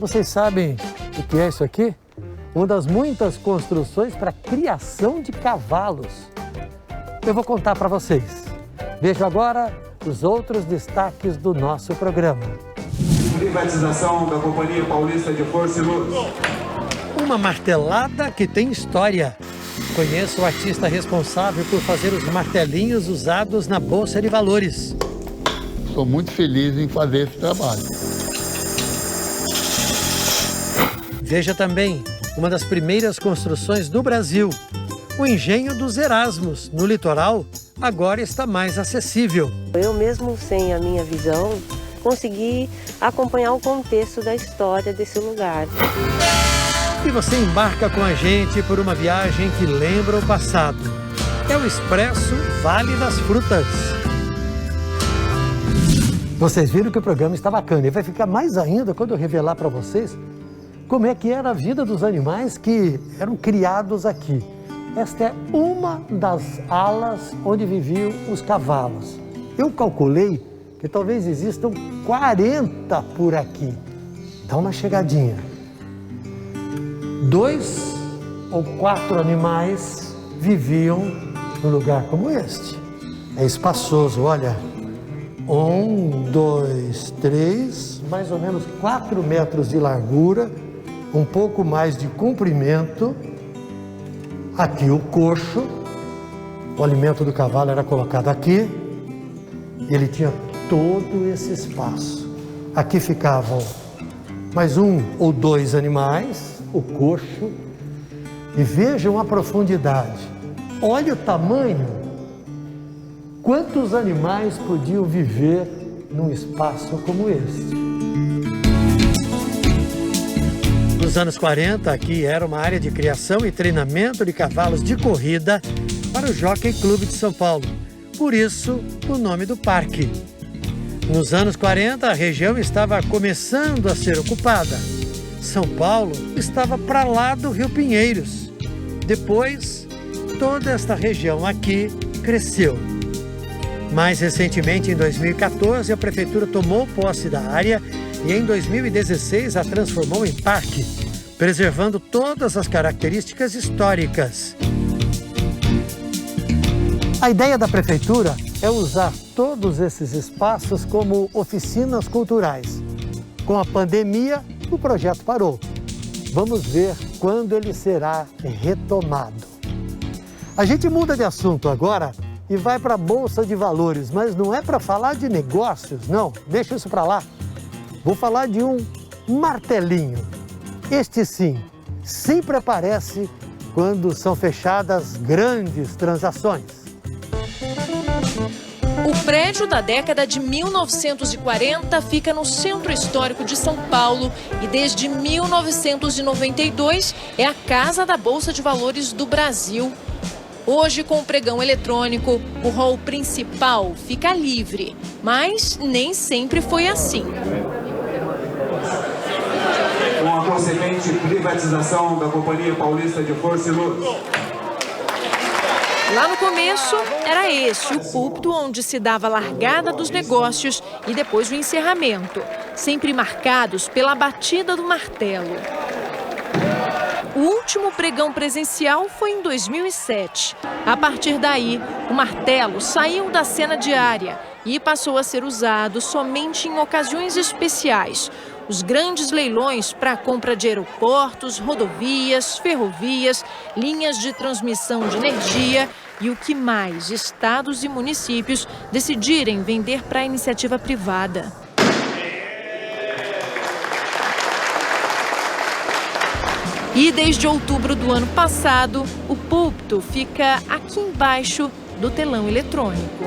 Vocês sabem o que é isso aqui? Uma das muitas construções para criação de cavalos. Eu vou contar para vocês. Veja agora os outros destaques do nosso programa. Privatização da Companhia Paulista de Força e Luz. Uma martelada que tem história. Conheço o artista responsável por fazer os martelinhos usados na Bolsa de Valores. Estou muito feliz em fazer esse trabalho. Veja também uma das primeiras construções do Brasil. O engenho dos Erasmos, no litoral, agora está mais acessível. Eu mesmo sem a minha visão, consegui acompanhar o contexto da história desse lugar. E você embarca com a gente por uma viagem que lembra o passado. É o Expresso Vale das Frutas. Vocês viram que o programa está bacana e vai ficar mais ainda quando eu revelar para vocês como é que era a vida dos animais que eram criados aqui. Esta é uma das alas onde viviam os cavalos. Eu calculei que talvez existam 40 por aqui. Dá uma chegadinha. 2 ou 4 animais viviam num lugar como este. É espaçoso, olha. 1, 2, 3, mais ou menos 4 metros de largura, um pouco mais de comprimento. Aqui o coxo, o alimento do cavalo era colocado aqui. Ele tinha todo esse espaço. Aqui ficavam mais 1 ou 2 animais, o coxo. E vejam a profundidade. Olha o tamanho. Quantos animais podiam viver num espaço como este? Nos anos 40, aqui era uma área de criação e treinamento de cavalos de corrida para o Jockey Clube de São Paulo. Por isso, o nome do parque. Nos anos 40, a região estava começando a ser ocupada. São Paulo estava para lá do Rio Pinheiros. Depois, toda esta região aqui cresceu. Mais recentemente, em 2014, a prefeitura tomou posse da área e em 2016 a transformou em parque, preservando todas as características históricas. A ideia da prefeitura é usar todos esses espaços como oficinas culturais. Com a pandemia, o projeto parou. Vamos ver quando ele será retomado. A gente muda de assunto agora e vai para a Bolsa de Valores, mas não é para falar de negócios, não, deixa isso para lá. Vou falar de um martelinho. Este sim, sempre aparece quando são fechadas grandes transações. O prédio da década de 1940 fica no Centro Histórico de São Paulo e desde 1992 é a casa da Bolsa de Valores do Brasil. Hoje, com o pregão eletrônico, o hall principal fica livre, mas nem sempre foi assim. Com a consequente privatização da Companhia Paulista de Força e Luz. Lá no começo, era este o púlpito onde se dava a largada dos negócios e depois o encerramento, sempre marcados pela batida do martelo. O último pregão presencial foi em 2007. A partir daí, o martelo saiu da cena diária e passou a ser usado somente em ocasiões especiais. Os grandes leilões para a compra de aeroportos, rodovias, ferrovias, linhas de transmissão de energia e o que mais estados e municípios decidirem vender para a iniciativa privada. E desde outubro do ano passado, o púlpito fica aqui embaixo do telão eletrônico.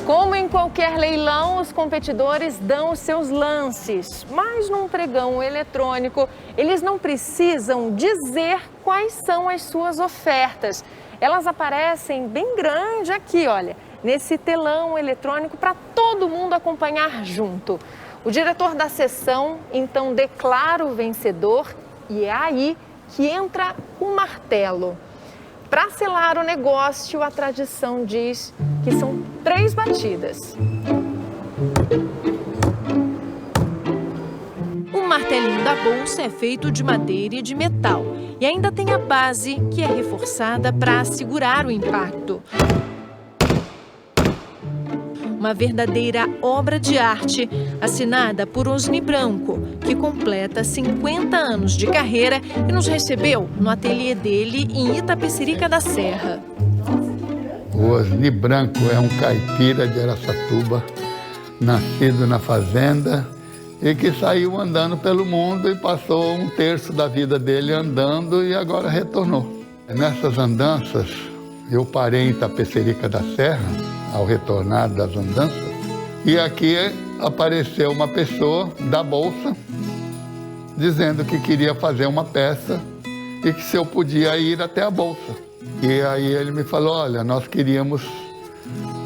Como em qualquer leilão, os competidores dão os seus lances, mas num pregão eletrônico, eles não precisam dizer quais são as suas ofertas. Elas aparecem bem grande aqui, olha, nesse telão eletrônico para todo mundo acompanhar junto. O diretor da sessão, então, declara o vencedor e é aí que entra o martelo. Para selar o negócio, a tradição diz que são 3 batidas. O martelinho da bolsa é feito de madeira e de metal. E ainda tem a base, que é reforçada para segurar o impacto. Uma verdadeira obra de arte, assinada por Osni Branco, que completa 50 anos de carreira e nos recebeu no ateliê dele em Itapecerica da Serra. O Osni Branco é um caipira de Araçatuba, nascido na fazenda e que saiu andando pelo mundo e passou um terço da vida dele andando e agora retornou. Nessas andanças, eu parei em Itapecerica da Serra, ao retornar das andanças, e aqui apareceu uma pessoa da Bolsa dizendo que queria fazer uma peça e que se eu podia ir até a Bolsa. E aí ele me falou, olha, nós queríamos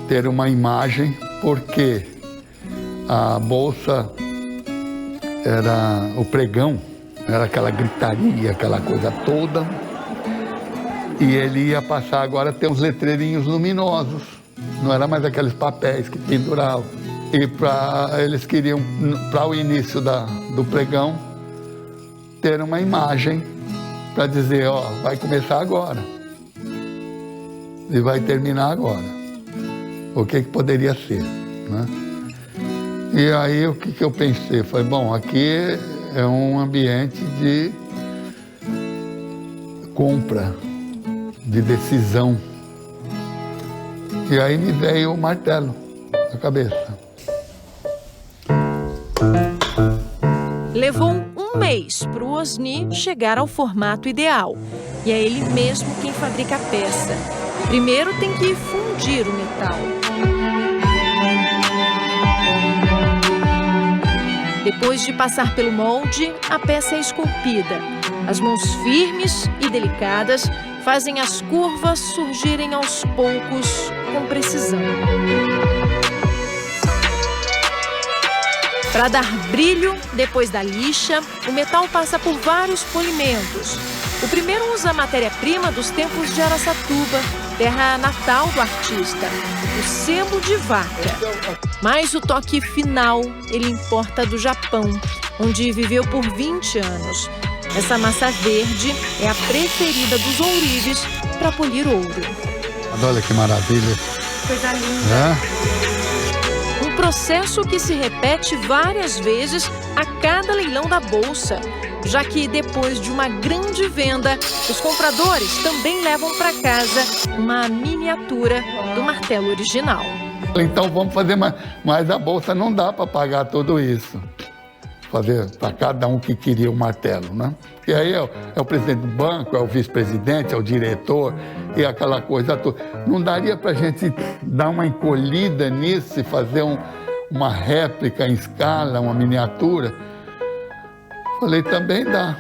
ter uma imagem porque a Bolsa era o pregão, era aquela gritaria, aquela coisa toda, e ele ia passar agora a ter uns letreirinhos luminosos. Não era mais aqueles papéis que penduravam. E eles queriam, para o início do pregão, ter uma imagem para dizer, ó, vai começar agora. E vai terminar agora. O que poderia ser, né? E aí o que eu pensei? Foi, bom, aqui é um ambiente de compra, de decisão. E aí me veio o martelo na cabeça. Levou um mês para o Osni chegar ao formato ideal. E é ele mesmo quem fabrica a peça. Primeiro tem que fundir o metal. Depois de passar pelo molde, a peça é esculpida. As mãos firmes e delicadas fazem as curvas surgirem aos poucos, com precisão. Para dar brilho, depois da lixa, o metal passa por vários polimentos. O primeiro usa a matéria-prima dos tempos de Araçatuba, terra natal do artista, o sebo de vaca. Mas o toque final ele importa do Japão, onde viveu por 20 anos. Essa massa verde é a preferida dos ourives para polir ouro. Olha que maravilha. Coisa linda. Um processo que se repete várias vezes a cada leilão da Bolsa, já que depois de uma grande venda, os compradores também levam para casa uma miniatura do martelo original. Então vamos fazer mais, mas a Bolsa não dá para pagar tudo isso. Fazer para cada um que queria o martelo, né? E aí é o presidente do banco, é o vice-presidente, é o diretor e aquela coisa toda. Não daria para a gente dar uma encolhida nisso e fazer uma réplica em escala, uma miniatura? Falei, também dá.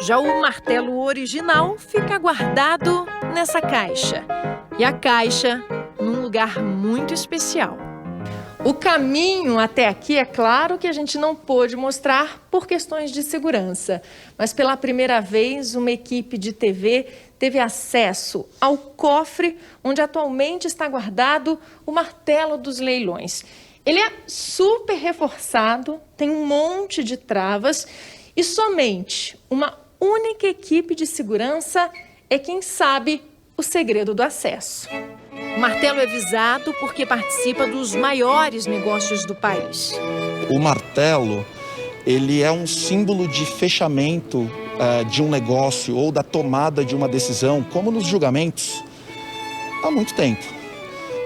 Já o martelo original fica guardado nessa caixa. E a caixa num lugar muito especial. O caminho até aqui, é claro que a gente não pôde mostrar por questões de segurança. Mas pela primeira vez, uma equipe de TV teve acesso ao cofre onde atualmente está guardado o martelo dos leilões. Ele é super reforçado, tem um monte de travas e somente uma única equipe de segurança é quem sabe o segredo do acesso. O martelo é visado porque participa dos maiores negócios do país. O martelo, ele é um símbolo de fechamento de um negócio ou da tomada de uma decisão, como nos julgamentos, há muito tempo.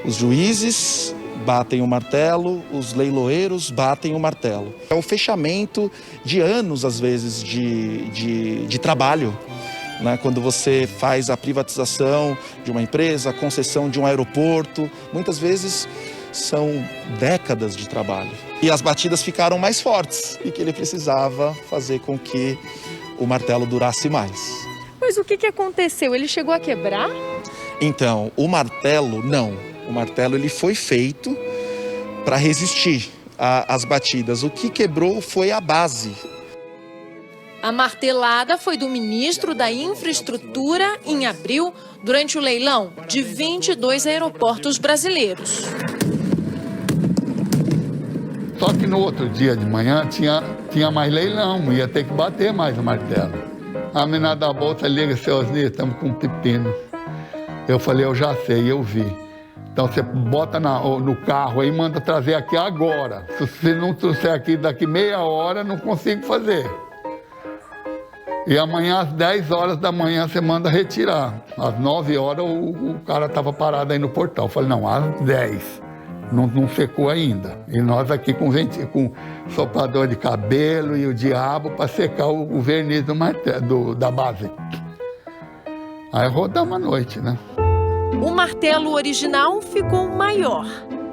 Os juízes batem o martelo, os leiloeiros batem o martelo. É o fechamento de anos, às vezes, de trabalho. Né? Quando você faz a privatização de uma empresa, a concessão de um aeroporto, muitas vezes são décadas de trabalho. E as batidas ficaram mais fortes e que ele precisava fazer com que o martelo durasse mais. Mas o que aconteceu? Ele chegou a quebrar? Então, o martelo, não. O martelo ele foi feito para resistir às batidas. O que quebrou foi a base. A martelada foi do ministro da Infraestrutura em abril, durante o leilão de 22 aeroportos brasileiros. Só que no outro dia de manhã tinha mais leilão, ia ter que bater mais o martelo. A menina da bolsa liga, seu Osni, estamos com um pepino. Eu falei, eu já sei, eu vi. Então você bota no carro aí e manda trazer aqui agora. Se você não trouxer aqui daqui meia hora, não consigo fazer. E amanhã às 10 horas da manhã você manda retirar. Às 9 horas o cara estava parado aí no portão. Eu falei, não, às 10. Não secou ainda. E nós aqui com soprador de cabelo e o diabo para secar o verniz da base. Aí rodamos a noite, né? O martelo original ficou maior,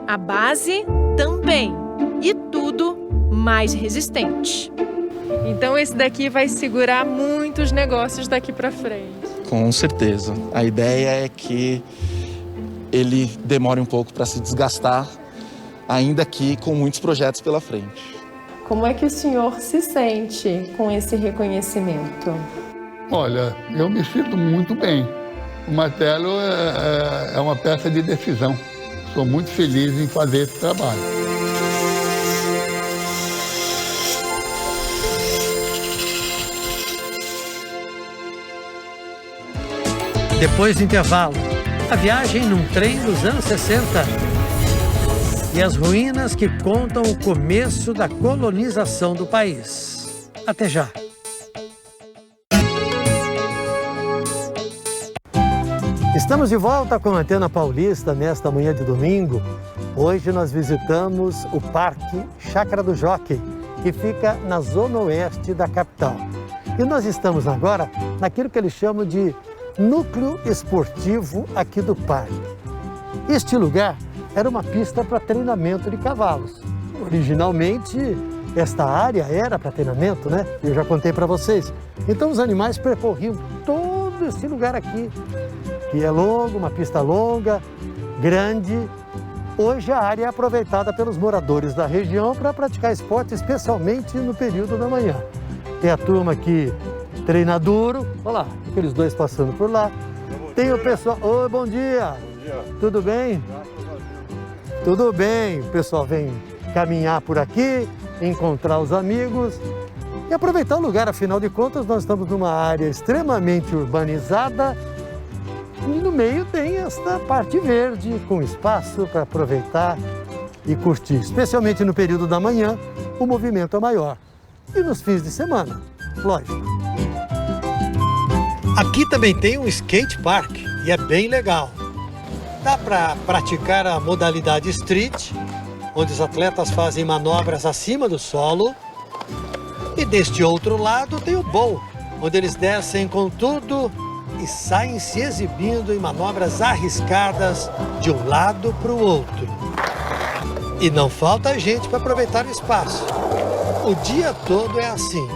a base também, e tudo mais resistente. Então esse daqui vai segurar muitos negócios daqui para frente. Com certeza. A ideia é que ele demore um pouco para se desgastar, ainda aqui com muitos projetos pela frente. Como é que o senhor se sente com esse reconhecimento? Olha, eu me sinto muito bem. O martelo é uma peça de decisão. Sou muito feliz em fazer esse trabalho. Depois do intervalo, a viagem num trem dos anos 60 e as ruínas que contam o começo da colonização do país. Até já! Estamos de volta com a Antena Paulista nesta manhã de domingo. Hoje nós visitamos o Parque Chácara do Jockey, que fica na zona oeste da capital. E nós estamos agora naquilo que eles chamam de núcleo esportivo aqui do parque. Este lugar era uma pista para treinamento de cavalos. Originalmente, esta área era para treinamento, né? Eu já contei para vocês. Então os animais percorriam todo esse lugar aqui, que é longo, uma pista longa, grande. Hoje a área é aproveitada pelos moradores da região para praticar esporte, especialmente no período da manhã. Tem a turma aqui treina duro, olha lá, aqueles dois passando por lá. Tem o pessoal, oi, bom dia. Bom dia. Tudo bem? Tudo bem, o pessoal vem caminhar por aqui, encontrar os amigos e aproveitar o lugar. Afinal de contas, nós estamos numa área extremamente urbanizada e no meio tem esta parte verde com espaço para aproveitar e curtir. Especialmente no período da manhã, o movimento é maior. E nos fins de semana, lógico. Aqui também tem um skate park e é bem legal. Dá para praticar a modalidade street, onde os atletas fazem manobras acima do solo. E deste outro lado tem o bowl, onde eles descem com tudo e saem se exibindo em manobras arriscadas de um lado para o outro. E não falta gente para aproveitar o espaço. O dia todo é assim.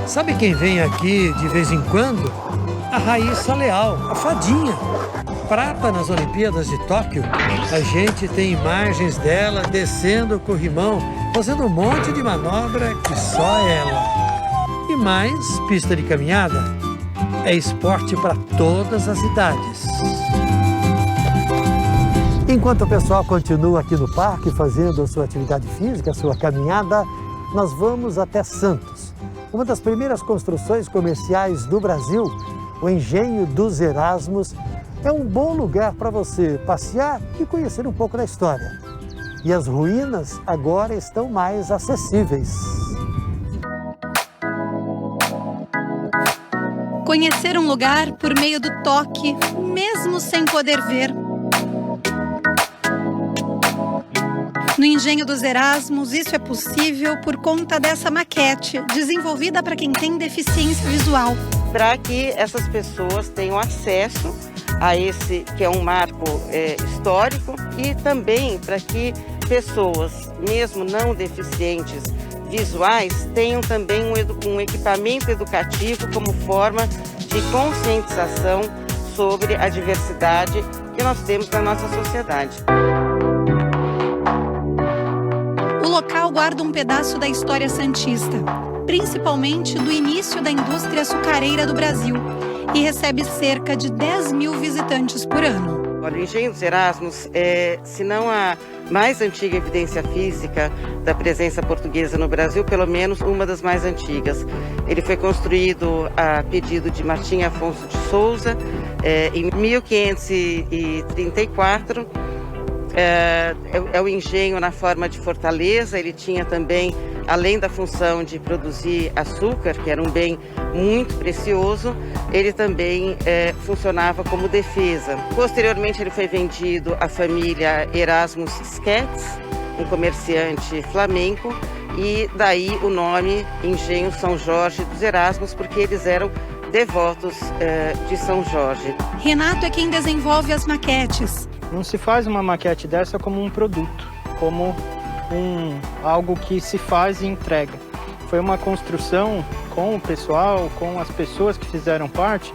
Sabe quem vem aqui de vez em quando? A Raíssa Leal, a fadinha. Prata nas Olimpíadas de Tóquio. A gente tem imagens dela descendo o corrimão, fazendo um monte de manobra que só ela. E mais pista de caminhada. É esporte para todas as idades. Enquanto o pessoal continua aqui no parque fazendo a sua atividade física, a sua caminhada, nós vamos até Santos. Uma das primeiras construções comerciais do Brasil, o Engenho dos Erasmos, é um bom lugar para você passear e conhecer um pouco da história. E as ruínas agora estão mais acessíveis. Conhecer um lugar por meio do toque, mesmo sem poder ver. No Engenho dos Erasmos, isso é possível por conta dessa maquete, desenvolvida para quem tem deficiência visual. Para que essas pessoas tenham acesso a esse, que é um marco histórico, e também para que pessoas, mesmo não deficientes visuais, tenham também um equipamento educativo como forma de conscientização sobre a diversidade que nós temos na nossa sociedade. O local guarda um pedaço da história santista, principalmente do início da indústria açucareira do Brasil, e recebe cerca de 10 mil visitantes por ano. Olha, o Engenho dos Erasmos se não a mais antiga evidência física da presença portuguesa no Brasil, pelo menos uma das mais antigas. Ele foi construído a pedido de Martim Afonso de Souza em 1534. É o engenho na forma de fortaleza. Ele tinha também, além da função de produzir açúcar, que era um bem muito precioso, ele também funcionava como defesa. Posteriormente, ele foi vendido à família Erasmus Schetz, um comerciante flamenco, e daí o nome Engenho São Jorge dos Erasmos, porque eles eram devotos de São Jorge. Renato é quem desenvolve as maquetes. Não se faz uma maquete dessa como um produto, como algo que se faz e entrega. Foi uma construção com o pessoal, com as pessoas que fizeram parte,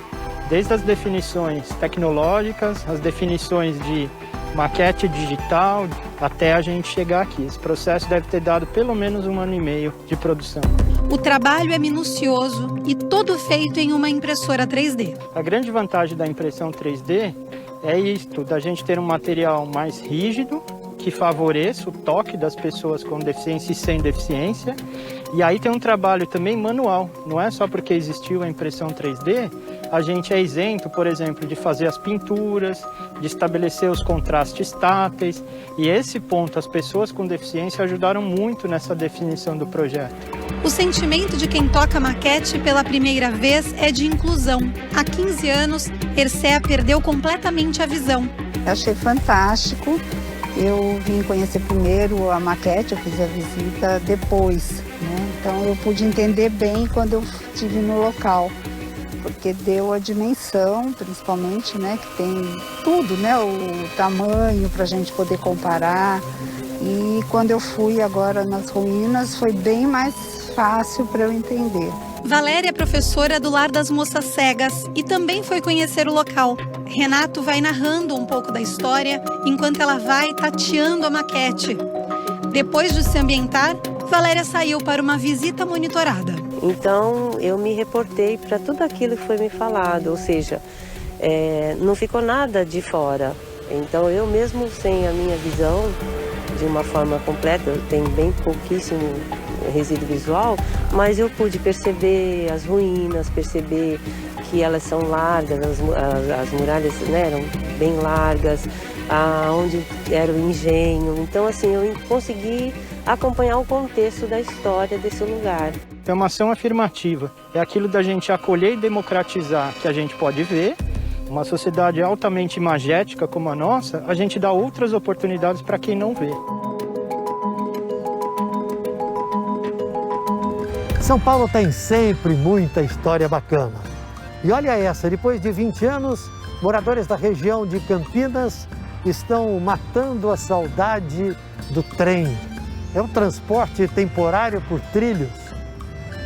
desde as definições tecnológicas, as definições de maquete digital, até a gente chegar aqui. Esse processo deve ter dado pelo menos 1 ano e meio de produção. O trabalho é minucioso e todo feito em uma impressora 3D. A grande vantagem da impressão 3D é isto, da gente ter um material mais rígido, que favoreça o toque das pessoas com deficiência e sem deficiência. E aí tem um trabalho também manual. Não é só porque existiu a impressão 3D, a gente é isento, por exemplo, de fazer as pinturas, de estabelecer os contrastes táteis. E esse ponto, as pessoas com deficiência ajudaram muito nessa definição do projeto. O sentimento de quem toca maquete pela primeira vez é de inclusão. Há 15 anos, Ercéa perdeu completamente a visão. Eu achei fantástico. Eu vim conhecer primeiro a maquete, eu fiz a visita depois, né? Então eu pude entender bem quando eu estive no local, porque deu a dimensão, principalmente, né? Que tem tudo, né? O tamanho para a gente poder comparar. E quando eu fui agora nas ruínas, foi bem mais fácil para eu entender. Valéria é professora do Lar das Moças Cegas e também foi conhecer o local. Renato vai narrando um pouco da história enquanto ela vai tateando a maquete. Depois de se ambientar, Valéria saiu para uma visita monitorada. Então eu me reportei para tudo aquilo que foi me falado, ou seja, não ficou nada de fora. Então eu mesmo sem a minha visão de uma forma completa, eu tenho bem pouquíssimo resíduo visual, mas eu pude perceber as ruínas, perceber que elas são largas, as muralhas, né, eram bem largas, onde era o engenho. Então, assim, eu consegui acompanhar o contexto da história desse lugar. É uma ação afirmativa, é aquilo da gente acolher e democratizar que a gente pode ver. Uma sociedade altamente imagética como a nossa, a gente dá outras oportunidades para quem não vê. São Paulo tem sempre muita história bacana. E olha essa, depois de 20 anos, moradores da região de Campinas estão matando a saudade do trem. É o transporte temporário por trilhos.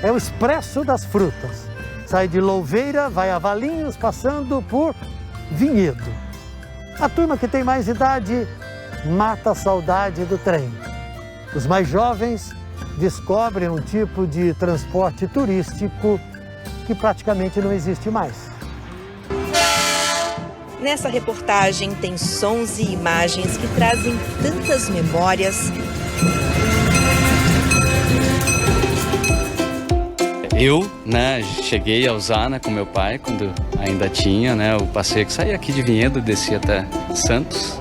É o Expresso das Frutas. Sai de Louveira, vai a Valinhos, passando por Vinhedo. A turma que tem mais idade mata a saudade do trem. Os mais jovens descobrem um tipo de transporte turístico que praticamente não existe mais. Nessa reportagem tem sons e imagens que trazem tantas memórias. Eu, cheguei a usar, com meu pai, quando ainda tinha, o passeio que saía aqui de Vinhedo, descia até Santos.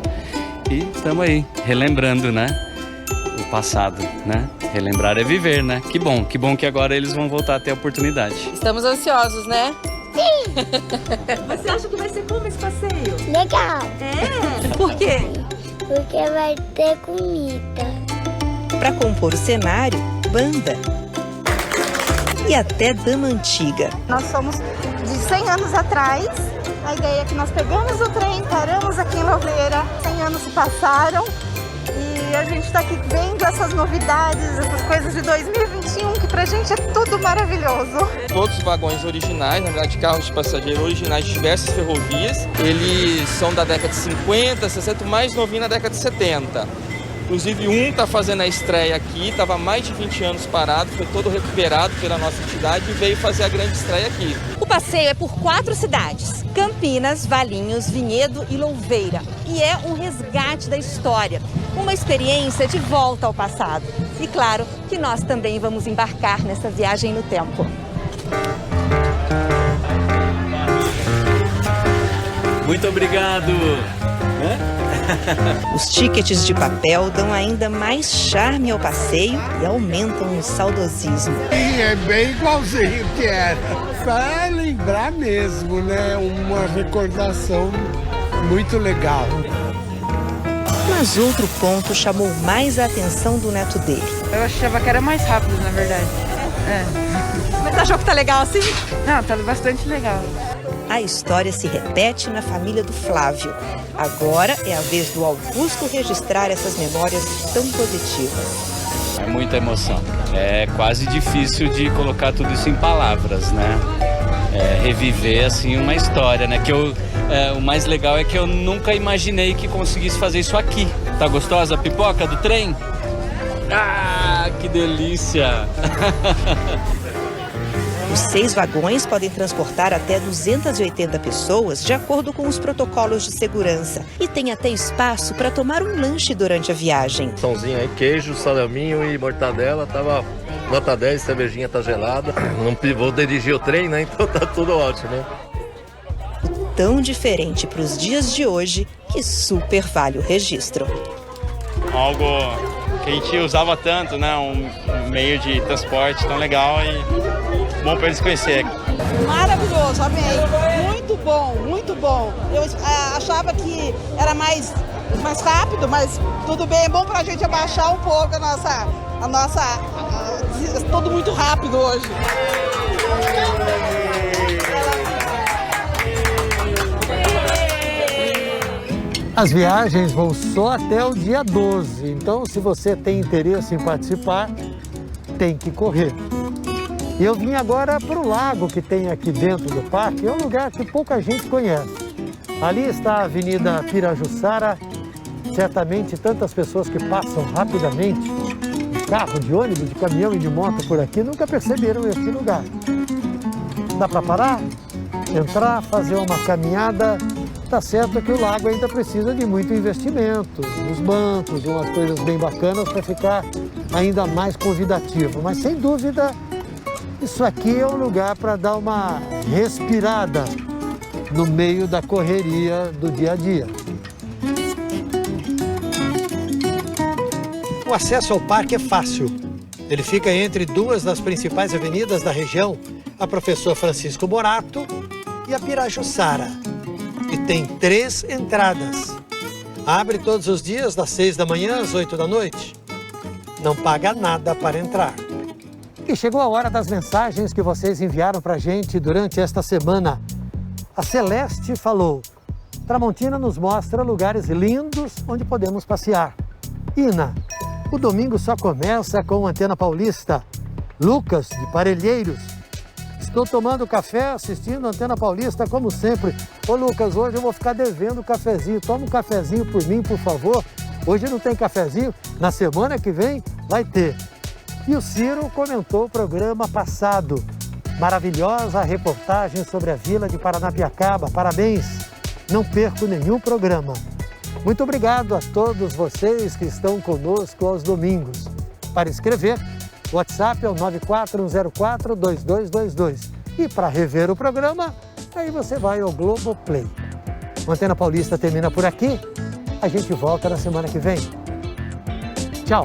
E estamos aí, relembrando, o passado, Relembrar é viver, Que bom que agora eles vão voltar a ter a oportunidade. Estamos ansiosos, né? Sim! Você acha que vai ser como esse passeio? Legal! É? Por quê? Porque vai ter comida. Para compor o cenário, banda e até dama antiga. Nós somos de 100 anos atrás. A ideia é que nós pegamos o trem, paramos aqui em Louveira, 100 anos se passaram e a gente está aqui vendo essas novidades, essas coisas de 2021, que pra gente é tudo maravilhoso. Todos os vagões originais, na verdade carros de passageiro originais de diversas ferrovias, eles são da década de 50, 60, mais novinho na década de 70. Inclusive um está fazendo a estreia aqui, estava há mais de 20 anos parado, foi todo recuperado pela nossa entidade e veio fazer a grande estreia aqui. O passeio é por 4 cidades: Campinas, Valinhos, Vinhedo e Louveira. E é um resgate da história, uma experiência de volta ao passado. E claro que nós também vamos embarcar nessa viagem no tempo. Muito obrigado! Os tickets de papel dão ainda mais charme ao passeio e aumentam o saudosismo. E é bem igualzinho que era. Para lembrar mesmo, né? Uma recordação muito legal. Mas outro ponto chamou mais a atenção do neto dele. Eu achava que era mais rápido, na verdade. Mas achou que tá legal assim? Não, tá bastante legal. A história se repete na família do Flávio. Agora é a vez do Augusto registrar essas memórias tão positivas. É muita emoção. É quase difícil de colocar tudo isso em palavras, né? Reviver assim uma história, né? O mais legal é que eu nunca imaginei que conseguisse fazer isso aqui. Tá gostosa a pipoca do trem? Ah, que delícia! Os 6 vagões podem transportar até 280 pessoas, de acordo com os protocolos de segurança. E tem até espaço para tomar um lanche durante a viagem. Pãozinho aí, queijo, salaminho e mortadela, tava nota 10, cervejinha tá gelada. Não vou dirigir o trem, né? Então tá tudo ótimo. Tão diferente para os dias de hoje que super vale o registro. Algo que a gente usava tanto, né? Um meio de transporte tão legal e bom para eles conhecerem. Maravilhoso, amei. Muito bom, muito bom. Eu achava que era mais rápido, mas tudo bem. É bom para a gente abaixar um pouco a nossa tudo muito rápido hoje. As viagens vão só até o dia 12, então se você tem interesse em participar, tem que correr. E eu vim agora para o lago que tem aqui dentro do parque, é um lugar que pouca gente conhece. Ali está a Avenida Pirajussara, certamente tantas pessoas que passam rapidamente, de carro, de ônibus, de caminhão e de moto por aqui, nunca perceberam esse lugar. Dá para parar, entrar, fazer uma caminhada. Tá certo que o lago ainda precisa de muito investimento, nos bancos, umas coisas bem bacanas para ficar ainda mais convidativo. Mas sem dúvida, isso aqui é um lugar para dar uma respirada no meio da correria do dia a dia. O acesso ao parque é fácil. Ele fica entre 2 das principais avenidas da região, a Professor Francisco Morato e a Pirajussara. E tem 3 entradas. Abre todos os dias das 6 da manhã às 8 da noite. Não paga nada para entrar. E chegou a hora das mensagens que vocês enviaram para a gente durante esta semana. A Celeste falou: Tramontina nos mostra lugares lindos onde podemos passear. Ina, o domingo só começa com Antena Paulista. Lucas, de Parelheiros: estou tomando café, assistindo Antena Paulista, como sempre. Ô Lucas, hoje eu vou ficar devendo um cafezinho. Toma um cafezinho por mim, por favor. Hoje não tem cafezinho, na semana que vem vai ter. E o Ciro comentou o programa passado. Maravilhosa reportagem sobre a vila de Paranapiacaba. Parabéns, não perco nenhum programa. Muito obrigado a todos vocês que estão conosco aos domingos. Para escrever, o WhatsApp é o 941042222. E para rever o programa, aí você vai ao Globoplay. O Antena Paulista termina por aqui. A gente volta na semana que vem. Tchau!